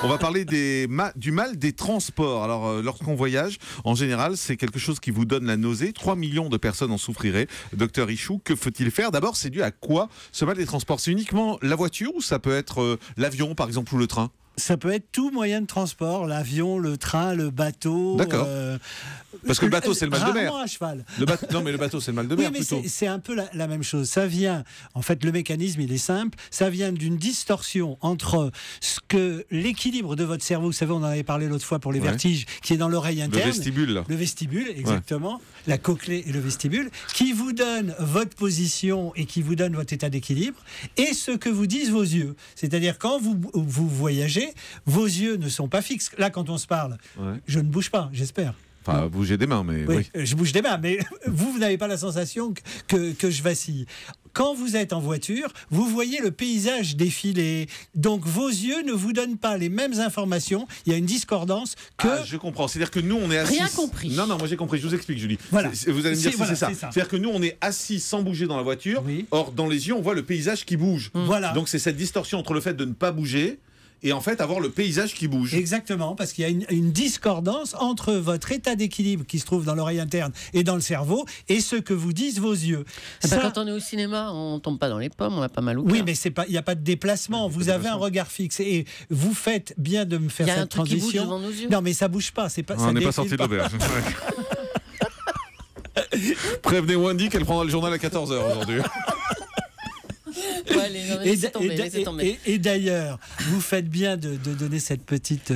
On va parler du mal des transports. Alors, lorsqu'on voyage, en général, c'est quelque chose qui vous donne la nausée. 3 millions de personnes en souffriraient. Docteur Ichou, que faut-il faire? D'abord, c'est dû à quoi ce mal des transports? C'est uniquement la voiture ou ça peut être l'avion, par exemple, ou le train? Ça peut être tout moyen de transport, l'avion, le train, le bateau. D'accord. Parce que le bateau, c'est le mal de mer. Rarement à cheval. Non, mais le bateau, c'est le mal de mer, oui, mais plutôt. c'est un peu la même chose. Ça vient, en fait, le mécanisme, il est simple. Ça vient d'une distorsion entre ce que l'équilibre de votre cerveau, vous savez, on en avait parlé l'autre fois pour les vertiges, qui est dans l'oreille interne. Le vestibule, là. Le vestibule, exactement. La cochlée et le vestibule, qui vous donne votre position et qui vous donne votre état d'équilibre, et ce que vous disent vos yeux. C'est-à-dire, quand vous voyagez, vos yeux ne sont pas fixes. Là, quand on se parle, je ne bouge pas, j'espère. Enfin, bouger des mains, mais oui. Je bouge des mains, mais vous n'avez pas la sensation que je vacille. Quand vous êtes en voiture, vous voyez le paysage défiler. Donc, vos yeux ne vous donnent pas les mêmes informations. Il y a une discordance que... Ah, je comprends. C'est-à-dire que nous, on est assis... Rien compris. Non, moi j'ai compris. Je vous explique, Julie. Voilà. Vous allez me dire si c'est ça. c'est ça. C'est-à-dire que nous, on est assis sans bouger dans la voiture. Oui. Or, dans les yeux, on voit le paysage qui bouge. Voilà. Donc, c'est cette distorsion entre le fait de ne pas bouger et en fait avoir le paysage qui bouge. Exactement, parce qu'il y a une discordance entre votre état d'équilibre qui se trouve dans l'oreille interne et dans le cerveau et ce que vous disent vos yeux. Quand on est au cinéma, on tombe pas dans les pommes, on a pas mal au cœur. Oui, mais il n'y a pas de déplacement. Vous avez un regard fixe et vous faites bien de me faire cette transition. Il y a un truc qui bouge devant nos yeux. Non, mais ça bouge pas. On n'est pas sorti de l'auberge. Prévenez Wendy qu'elle prendra le journal à 14h aujourd'hui. Et d'ailleurs, vous faites bien de donner cette petite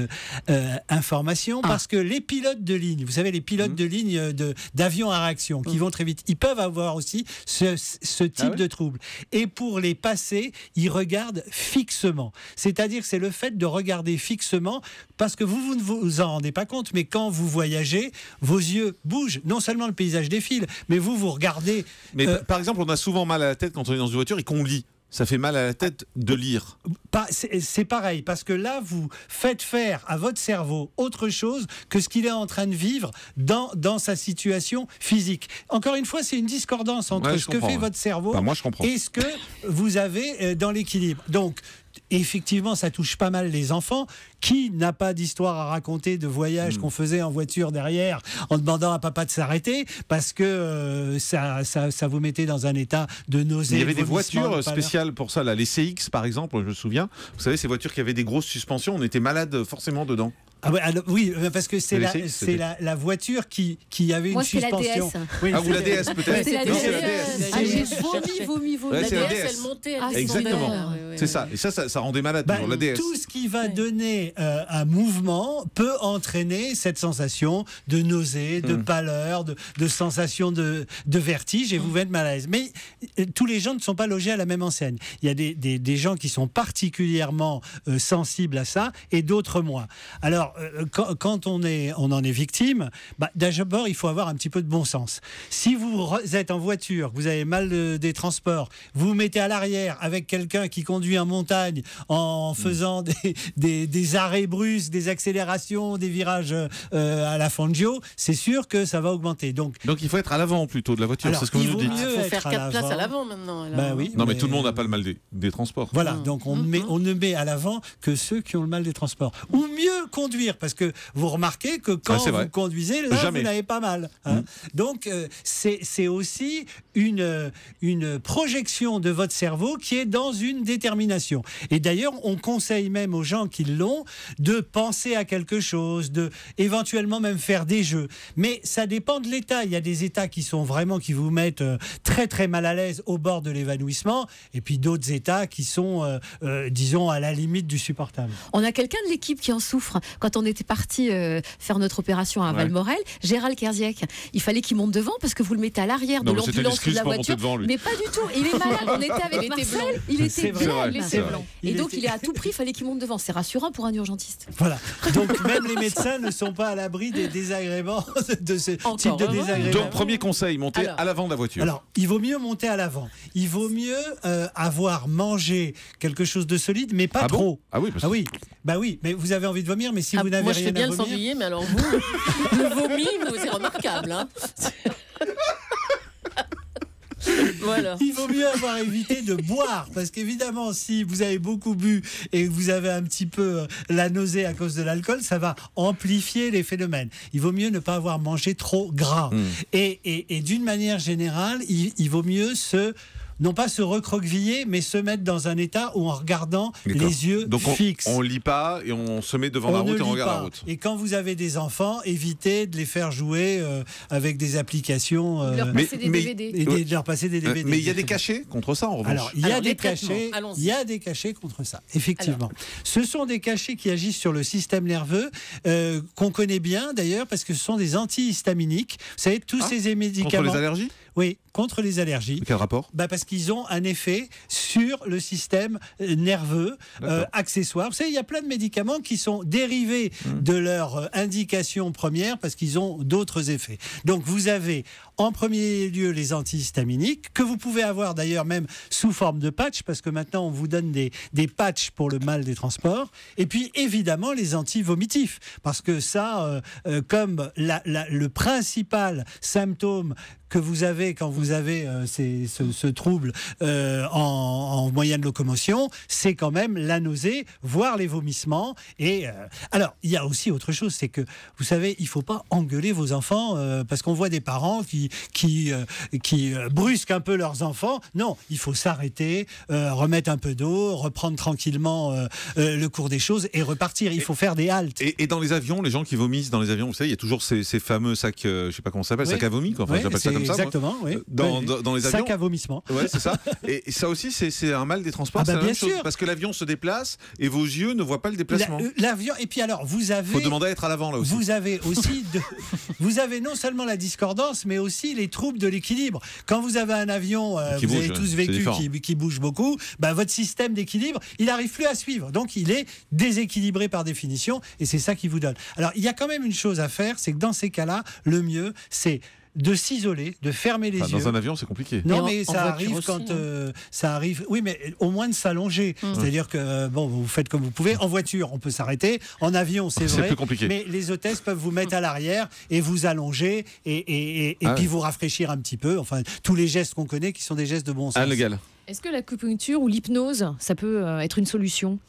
information parce que les pilotes de ligne, vous savez, les pilotes de ligne d'avions à réaction qui vont très vite, ils peuvent avoir aussi ce type de trouble. Et pour les passer, ils regardent fixement. C'est-à-dire que c'est le fait de regarder fixement parce que vous ne vous en rendez pas compte, mais quand vous voyagez, vos yeux bougent. Non seulement le paysage défile, mais vous regardez... Mais par exemple, on a souvent mal à la tête quand on est dans une voiture et qu'on lit. Ça fait mal à la tête de lire. C'est pareil, parce que là, vous faites faire à votre cerveau autre chose que ce qu'il est en train de vivre dans sa situation physique. Encore une fois, c'est une discordance entre ce que fait votre cerveau et ce que vous avez dans l'équilibre. Donc, effectivement, ça touche pas mal les enfants. Qui n'a pas d'histoire à raconter de voyage qu'on faisait en voiture derrière en demandant à papa de s'arrêter parce que ça vous mettait dans un état de nausée. Il y avait des voitures spéciales pour ça, là. Les CX par exemple, je me souviens. Vous savez, ces voitures qui avaient des grosses suspensions, on était malade forcément dedans. Ah ouais, alors, oui, parce que c'est la voiture qui avait une suspension. La DS. Oui, ou la DS peut-être. C'est la DS. J'ai vomi. La DS, elle montait, elle exactement. C'est ça. Et ça rendait malade, toujours, la DS. Tout ce qui va donner un mouvement peut entraîner cette sensation de nausée, de pâleur, de sensation de vertige et vous êtes mal à l'aise. Mais tous les gens ne sont pas logés à la même enseigne. Il y a des gens qui sont particulièrement sensibles à ça et d'autres moins. Alors, quand on en est victime, d'abord, il faut avoir un petit peu de bon sens. Si vous êtes en voiture, vous avez mal des transports, vous vous mettez à l'arrière avec quelqu'un qui conduit en montagne en faisant des arrêts brusques, des accélérations, des virages à la Fangio, c'est sûr que ça va augmenter. Donc il faut être à l'avant plutôt de la voiture, c'est ce que vous nous dites. Il faut faire 4 places à l'avant maintenant. Oui, non, mais tout le monde n'a pas le mal des transports. Voilà, donc on ne met à l'avant que ceux qui ont le mal des transports. Ou mieux conduire, parce que vous remarquez que quand vous conduisez, là, vous n'avez pas mal. Donc, c'est aussi une projection de votre cerveau qui est dans une détermination. Et d'ailleurs, on conseille même aux gens qui l'ont de penser à quelque chose, de éventuellement même faire des jeux. Mais ça dépend de l'état. Il y a des états qui vous mettent très très mal à l'aise au bord de l'évanouissement, et puis d'autres états qui sont, disons, à la limite du supportable. On a quelqu'un de l'équipe qui en souffre. Quand on était parti faire notre opération à Valmorel, Gérald Kerziek, il fallait qu'il monte devant parce que vous le mettez à l'arrière de l'ambulance de la voiture. Mais pas du tout, il est malade. On était avec Marcel, il était blanc. Et donc il est à tout prix, il fallait qu'il monte devant. C'est rassurant pour un urgentiste. Voilà. Donc même les médecins ne sont pas à l'abri des désagréments de ce type de désagréments. Donc premier conseil, monter à l'avant de la voiture. Alors, il vaut mieux monter à l'avant. Il vaut mieux avoir mangé quelque chose de solide, mais pas trop. Oui, mais vous avez envie de vomir, mais si vous n'avez moi, rien je fais bien à le vomir... sanglier, mais alors vous, le vomi, c'est remarquable. Hein. Voilà. Il vaut mieux avoir évité de boire, parce qu'évidemment, si vous avez beaucoup bu et que vous avez un petit peu la nausée à cause de l'alcool, ça va amplifier les phénomènes. Il vaut mieux ne pas avoir mangé trop gras. Et d'une manière générale, il vaut mieux non pas se recroqueviller, mais se mettre dans un état où en regardant les yeux fixes. On lit pas et on se met devant la route et on regarde la route. Et quand vous avez des enfants, évitez de les faire jouer avec des applications. De leur passer des DVD. Et de leur passer des DVD. Mais il y a des cachets contre ça, en revanche. Alors, il y a des cachets contre ça, effectivement. Alors. Ce sont des cachets qui agissent sur le système nerveux, qu'on connaît bien d'ailleurs, parce que ce sont des antihistaminiques. Vous savez, tous ces médicaments... Contre les allergies ? Oui, contre les allergies. Quel rapport ? Parce qu'ils ont un effet sur le système nerveux accessoire. Vous savez, il y a plein de médicaments qui sont dérivés de leur indication première parce qu'ils ont d'autres effets. Donc vous avez en premier lieu les antihistaminiques, que vous pouvez avoir d'ailleurs même sous forme de patch, parce que maintenant on vous donne des patchs pour le mal des transports. Et puis évidemment les antivomitifs, parce que ça, comme le principal symptôme que vous avez quand vous avez ce trouble en moyenne locomotion, c'est quand même la nausée, voire les vomissements. Et alors, il y a aussi autre chose, c'est que, vous savez, il ne faut pas engueuler vos enfants, parce qu'on voit des parents qui brusquent un peu leurs enfants. Non, il faut s'arrêter, remettre un peu d'eau, reprendre tranquillement le cours des choses et repartir. Il faut faire des haltes. Et dans les avions, les gens qui vomissent dans les avions, vous savez, il y a toujours ces fameux sacs, je ne sais pas comment ça s'appelle, sacs à vomi, quoi. Enfin, j'appelle ça comme ça. Exactement, oui. Dans les avions. Sac à vomissement. Ouais, c'est ça. Et ça aussi, c'est un mal des transports. C'est la même chose, parce que l'avion se déplace et vos yeux ne voient pas le déplacement. L'avion. Et puis alors, vous avez. Faut demander à être à l'avant là aussi. Vous avez aussi, vous avez non seulement la discordance, mais aussi les troubles de l'équilibre. Quand vous avez un avion, vous avez tous vécu qui bouge beaucoup, votre système d'équilibre, il n'arrive plus à suivre. Donc, il est déséquilibré par définition, et c'est ça qui vous donne. Alors, il y a quand même une chose à faire, c'est que dans ces cas-là, le mieux, c'est de s'isoler, de fermer les yeux. Dans un avion, c'est compliqué. Non, mais ça arrive quand ça arrive. Oui, mais au moins de s'allonger. C'est-à-dire que vous faites comme vous pouvez. En voiture, on peut s'arrêter. En avion, c'est vrai. Plus compliqué. Mais les hôtesses peuvent vous mettre à l'arrière et vous allonger et puis vous rafraîchir un petit peu. Enfin, tous les gestes qu'on connaît, qui sont des gestes de bon sens. Est-ce que l'acupuncture ou l'hypnose, ça peut être une solution ?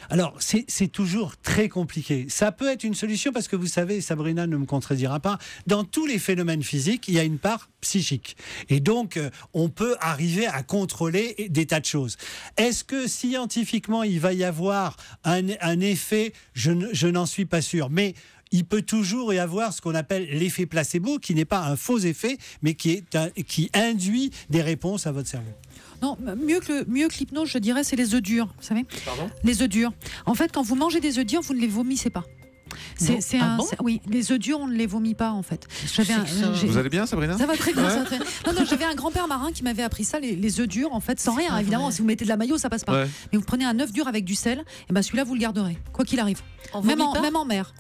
Alors, c'est toujours très compliqué. Ça peut être une solution parce que vous savez, Sabrina ne me contredira pas, dans tous les phénomènes physiques, il y a une part psychique. Et donc, on peut arriver à contrôler des tas de choses. Est-ce que scientifiquement, il va y avoir un effet ? Je n'en suis pas sûr. Mais il peut toujours y avoir ce qu'on appelle l'effet placebo, qui n'est pas un faux effet, mais qui induit des réponses à votre cerveau. Non, mieux que l'hypnose, je dirais, c'est les œufs durs, vous savez. Pardon ? Les œufs durs. En fait, quand vous mangez des œufs durs, vous ne les vomissez pas. Oui, les œufs durs, on ne les vomit pas en fait. Vous allez bien, Sabrina ? Ça va très bien. Non, j'avais un grand-père marin qui m'avait appris ça, les œufs durs en fait, sans rien. Évidemment, si vous mettez de la mayo, ça passe pas. Ouais. Mais vous prenez un œuf dur avec du sel, et celui-là vous le garderez, quoi qu'il arrive. Même en mer.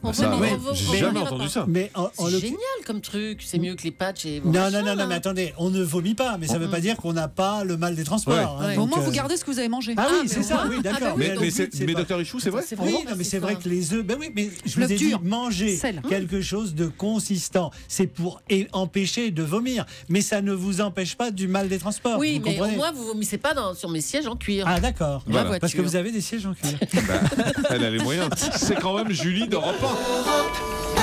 J'ai jamais entendu ça. Mais c'est génial comme truc. C'est mieux que les patchs. Non, mais attendez, on ne vomit pas, mais ça ne veut pas dire qu'on n'a pas le mal des transports. Au moins, vous gardez ce que vous avez mangé. Ah oui, c'est ça. Oui, d'accord. Mais docteur Ichou, c'est vrai ? Oui, mais c'est vrai que les œufs. Mais je vous ai dit manger quelque chose de consistant. C'est pour empêcher de vomir. Mais ça ne vous empêche pas du mal des transports. Oui, mais au moins, vous vomissez pas sur mes sièges en cuir. Ah, d'accord. Voilà. Parce que vous avez des sièges en cuir. Elle a les moyens. C'est quand même Julie d'Europe 1.